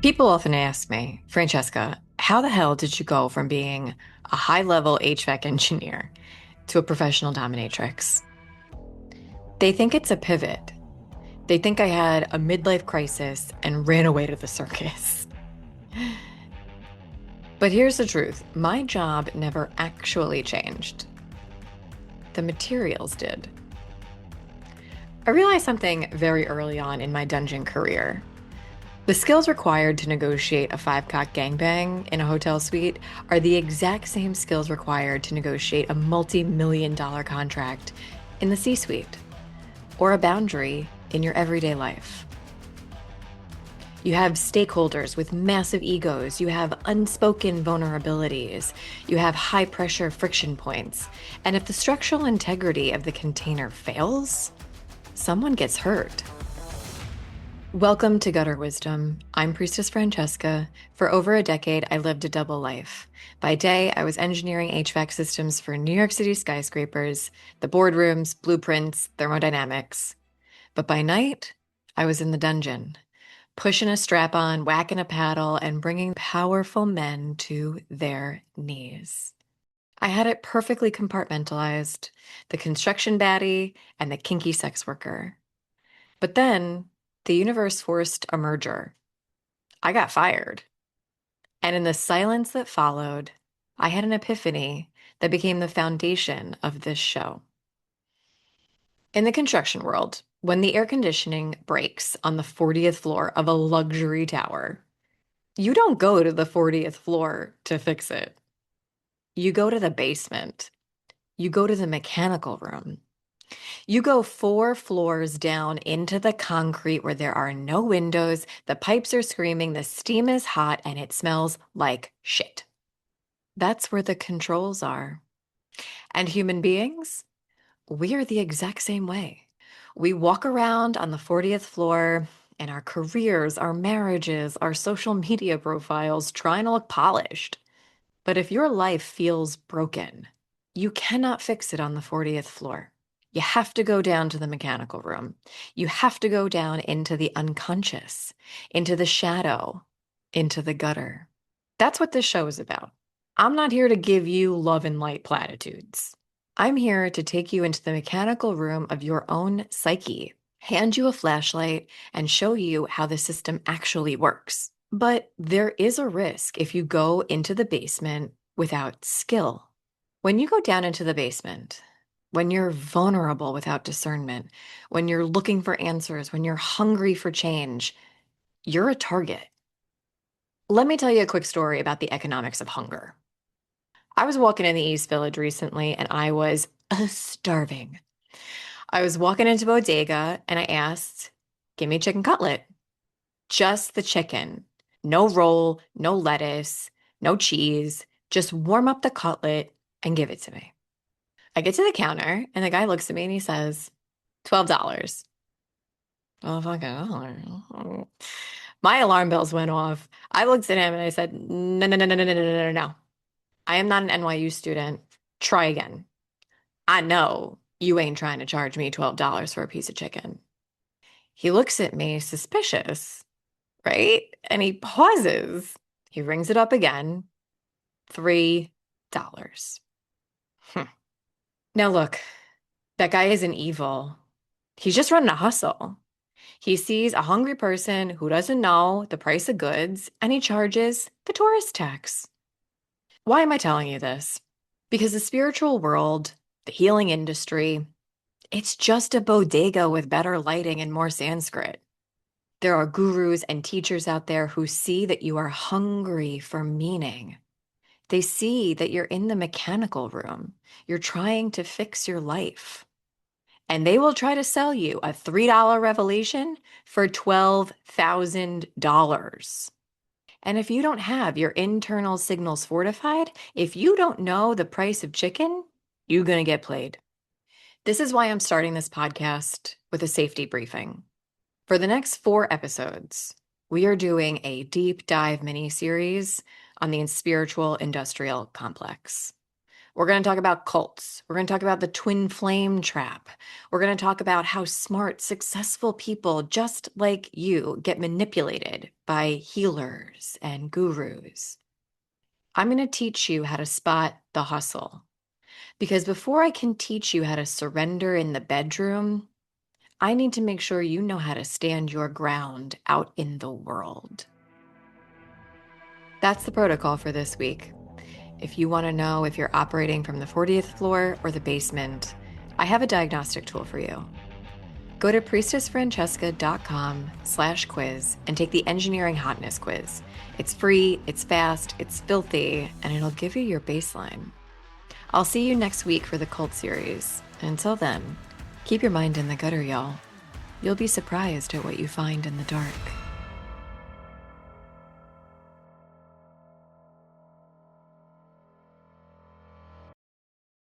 People often ask me, Francesca, how the hell did you go from being a high-level HVAC engineer to a professional dominatrix? They think it's a pivot. They think I had a midlife crisis and ran away to the circus. But here's the truth. My job never actually changed. The materials did. I realized something very early on in my dungeon career. The skills required to negotiate a five-cock gangbang in a hotel suite are the exact same skills required to negotiate a multi-million-dollar contract in the C-suite or a boundary in your everyday life. You have stakeholders with massive egos. You have unspoken vulnerabilities. You have high-pressure friction points. And if the structural integrity of the container fails, someone gets hurt. Welcome to Gutter Wisdom. I'm Priestess Francesca. For over a decade, I lived a double life. By day, I was engineering HVAC systems for New York City skyscrapers, the boardrooms, blueprints, thermodynamics. But by night, I was in the dungeon, pushing a strap-on, whacking a paddle, and bringing powerful men to their knees. I had it perfectly compartmentalized, the construction baddie and the kinky sex worker. But then the universe forced a merger. I got fired. And in the silence that followed, I had an epiphany that became the foundation of this show. In the construction world, when the air conditioning breaks on the 40th floor of a luxury tower, you don't go to the 40th floor to fix it. You go to the basement. You go to the mechanical room. You go 4 floors down into the concrete where there are no windows, the pipes are screaming, the steam is hot, and it smells like shit. That's where the controls are. And human beings, we are the exact same way. We walk around on the 40th floor in our careers, our marriages, our social media profiles, trying to look polished. But if your life feels broken, you cannot fix it on the 40th floor. You have to go down to the mechanical room. You have to go down into the unconscious, into the shadow, into the gutter. That's what this show is about. I'm not here to give you love and light platitudes. I'm here to take you into the mechanical room of your own psyche, hand you a flashlight, and show you how the system actually works. But there is a risk if you go into the basement without skill. When you go down into the basement, when you're vulnerable without discernment, when you're looking for answers, when you're hungry for change, you're a target. Let me tell you a quick story about the economics of hunger. I was walking in the East Village recently and I was starving. I was walking into Bodega and I asked, give me a chicken cutlet. Just the chicken. No roll, no lettuce, no cheese. Just warm up the cutlet and give it to me. I get to the counter and the guy looks at me and he says, $12. Oh, fucking hell. My alarm bells went off. I looked at him and I said, no, no, no, no, no, no, no, no, no. I am not an NYU student. Try again. I know you ain't trying to charge me $12 for a piece of chicken. He looks at me suspicious, right? And he pauses. He rings it up again. $3. Hmm. Now look, that guy isn't evil. He's just running a hustle. He sees a hungry person who doesn't know the price of goods and he charges the tourist tax. Why am I telling you this? Because the spiritual world, the healing industry, it's just a bodega with better lighting and more Sanskrit. There are gurus and teachers out there who see that you are hungry for meaning. They see that you're in the mechanical room. You're trying to fix your life. And they will try to sell you a $3 revelation for $12,000. And if you don't have your internal signals fortified, if you don't know the price of chicken, you're going to get played. This is why I'm starting this podcast with a safety briefing. For the next 4 episodes, we are doing a deep dive mini-series on the spiritual industrial complex. We're going to talk about cults. We're going to talk about the twin flame trap. We're going to talk about how smart, successful people just like you get manipulated by healers and gurus. I'm going to teach you how to spot the hustle. Because before I can teach you how to surrender in the bedroom, I need to make sure you know how to stand your ground out in the world. That's the protocol for this week. If you want to know if you're operating from the 40th floor or the basement, I have a diagnostic tool for you. Go to priestessfrancesca.com/quiz and take the engineering hotness quiz. It's free, it's fast, it's filthy, and it'll give you your baseline. I'll see you next week for the cult series. Until then, keep your mind in the gutter, y'all. You'll be surprised at what you find in the dark.